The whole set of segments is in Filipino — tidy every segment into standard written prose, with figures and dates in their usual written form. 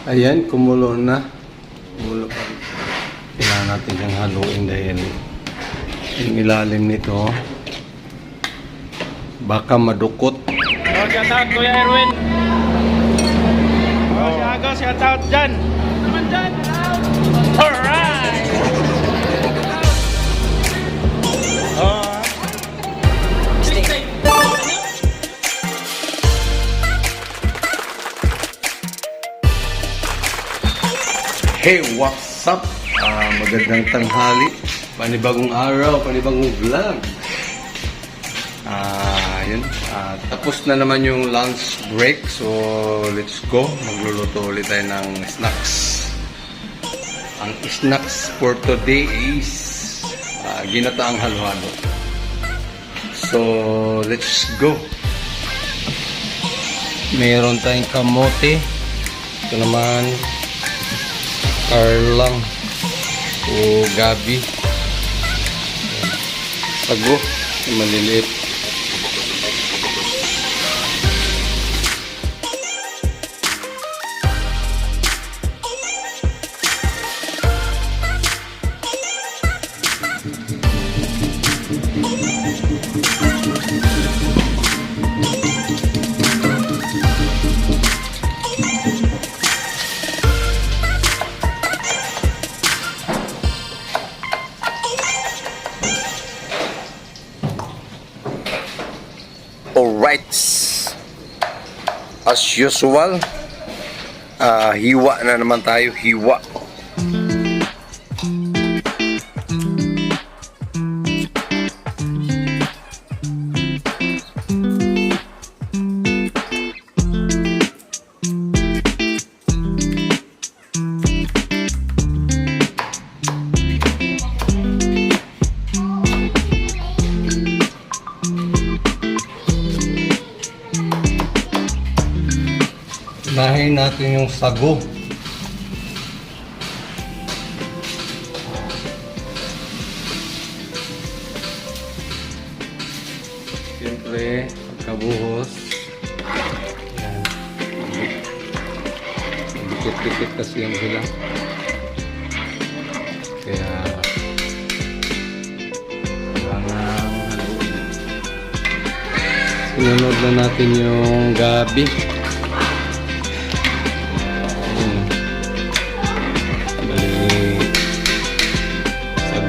Ayan, kumulo na. Kumulo pa. Kailangan natin siyang haluin dahil yung ilalim nito baka madukot. Oh, shout out Kuya Erwin. Oh, si Aga, shout out dyan. Naman dyan. Alright. Oh. Hey, what's up? Magandang tanghali. Panibagong araw, panibagong vlog. Yun. Tapos na naman yung lunch break. So, let's go. Magluluto ulit tayo ng snacks. Ang snacks for today is ginataang halo-halo. So, let's go. Mayroon tayong kamote. Ito naman karlang o gabi, sago, maliliit. Alright, as usual, hiwa na naman tayo, hiwa. Unahin natin yung sago. Siyempre, pagkabuhos. Yan. Dikit-dikit kasi yung sila. Kaya kailangan haluin. Sinunod na natin yung gabi.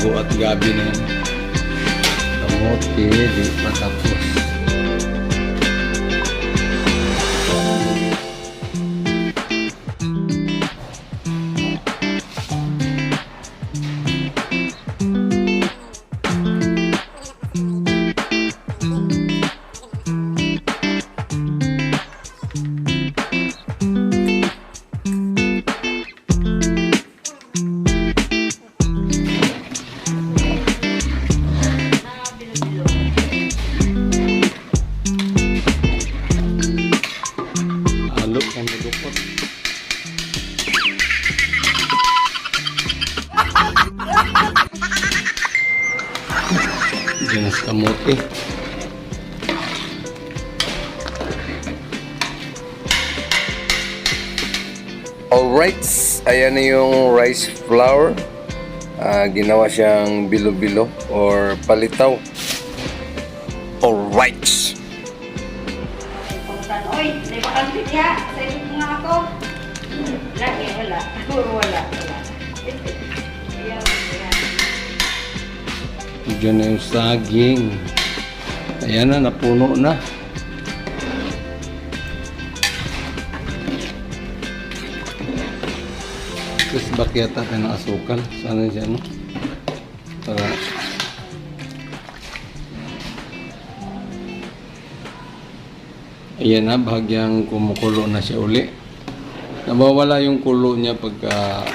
Sago at gabi na yan. Kamote, di pa tapos. Diyan sa kamote. Alright, ayan na yung rice flour. Ginawa siyang bilo-bilo or palitaw. Alright. Oy, di ba kang bitya? Sa iyo nga ako. Lagi, wala. Wala. Diyan na yung saging. Ayan na, napuno na. Tapos bakyata tayo ng asukal. Sana siya, no? Para ayan na, bahagyang kumukulo na siya uli. Nabawala yung kulo niya pagka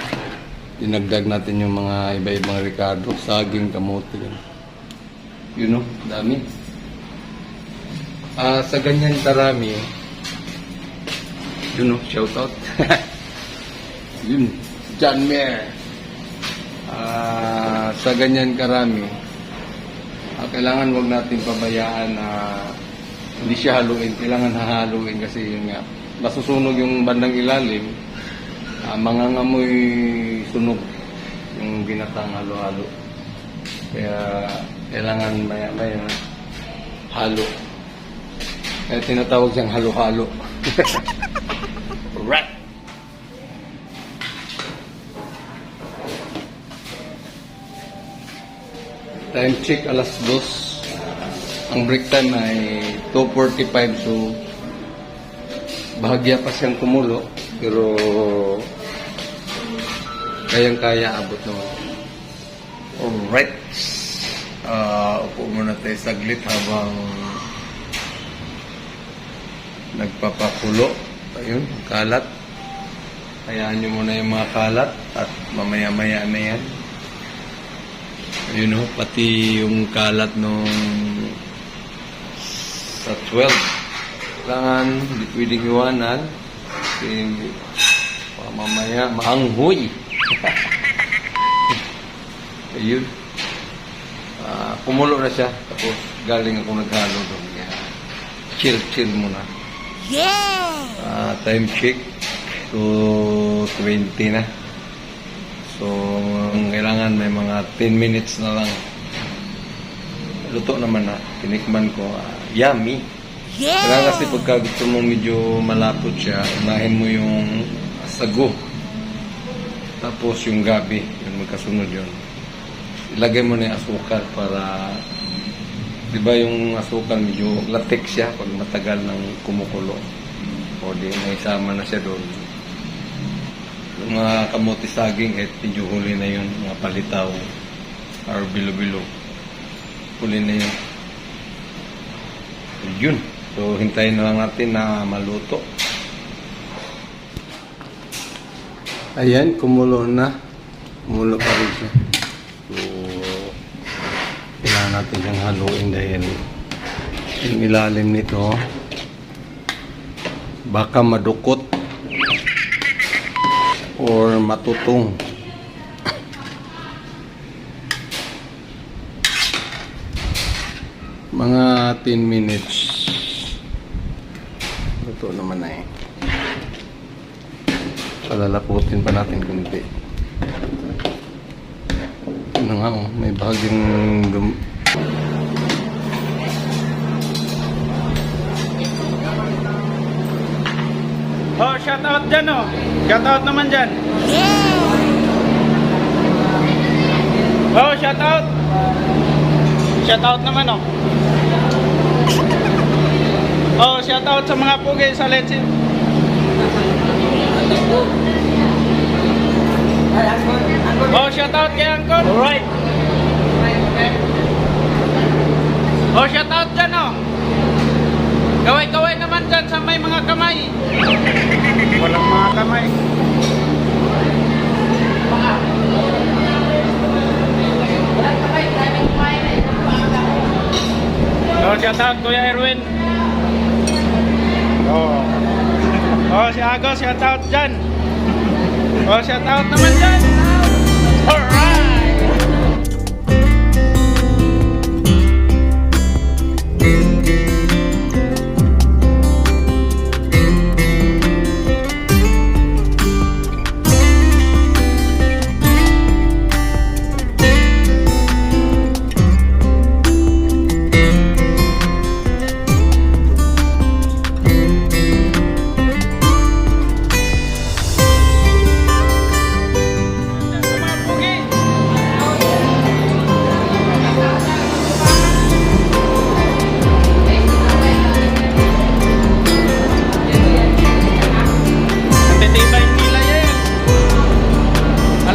dinagdag natin yung mga iba-ibang ricado, saging, kamote. You know, dami. Sa ganyan karami, you know, shout out. Yun, John Mayer. Sa ganyan karami, kailangan wag natin pabayaan na hindi siya haluin. Kailangan hahaluin kasi yun nga, masusunog yung bandang ilalim. mangangamoy sunog yung ginatang halo-halo. Kaya kailangan maya-maya halo. Kaya tinatawag siyang halo-halo. Right. Time check alas 2. Ang break time ay 2:45, so bahagya pa siyang kumulo, pero kayang-kaya abot naman. Alright. Upo muna tayo saglit habang nagpapakulo. Ayun, kalat. Hayaan nyo muna yung mga kalat at mamaya-maya na yan. Ayun o, pati yung kalat nung sa 12. Kailangan, hindi pwedeng iwanan. Kasi mamaya maanghoy. Ayun. Kumulo na siya. Tapos galing ako naghalo doon. Chill muna. Yeah! Time check. So, 20 na. So, kailangan may mga 10 minutes na lang. Luto naman na. Tinikman ko. Yummy. Yeah! Kailangan kasi pagka gusto mo medyo malapot siya, unahin mo yung sago. Tapos yung gabi. Yung magkasunod yun. Ilagay mo na yung asukal para, di ba yung asukal medyo latex siya pag matagal ng kumukulo. O di, may sama na siya doon. Yung mga kamote saging, medyo huli na yun. Mga palitaw or bilo-bilo. Huli na yun. So, yun. So, hintayin na lang natin na maluto. Ayan, kumulo na. Kumulo pa rin siya. So, kailangan natin siyang haluin dahil yung ilalim nito baka madukot or matutong. Mga 10 minutes. Luto naman na eh. Palalaputin pa natin kunti. Ano nga oh, may bahagyang Oh, shout out dyan oh. Shout out naman dyan. Oh, shout out. Shout out naman oh. Oh, shout out sa mga pugi sa Let's Eat. Oh, shout out kay Angkor. Alright. Oh, shout out dyan oh. Kaway-kaway naman dyan sa may mga kamay. Walang mga kamay. Oh, shout out Kuya Erwin. Oh. Oh, si Agos, shout out dyan. Oh, shout out naman dyan. Alright.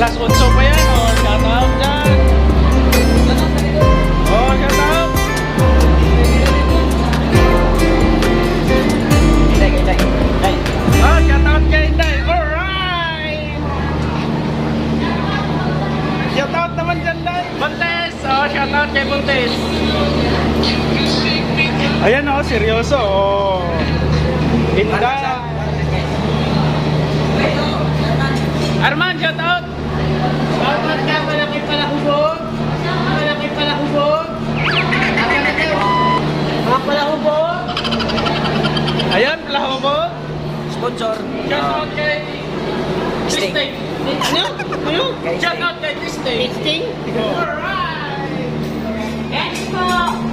Alas 8 pa yan, oh, shout out dyan. Oh, shout out. Oh, shout out kay Inday. Alright. Shout out naman dyan, Day. Buntes. Oh, shout out kay Buntes. Ayan, oh, seryoso. Oh. Inday. Arman, shout out. Shoutout ka, malaki pala hubog. Malaki pala hubog. Mga pala hubog. Ayan, pala hubog. Sponsor. Shoutout kay Steak. Ano? Ano? Shout out kay Christy. Tasting? Yes po.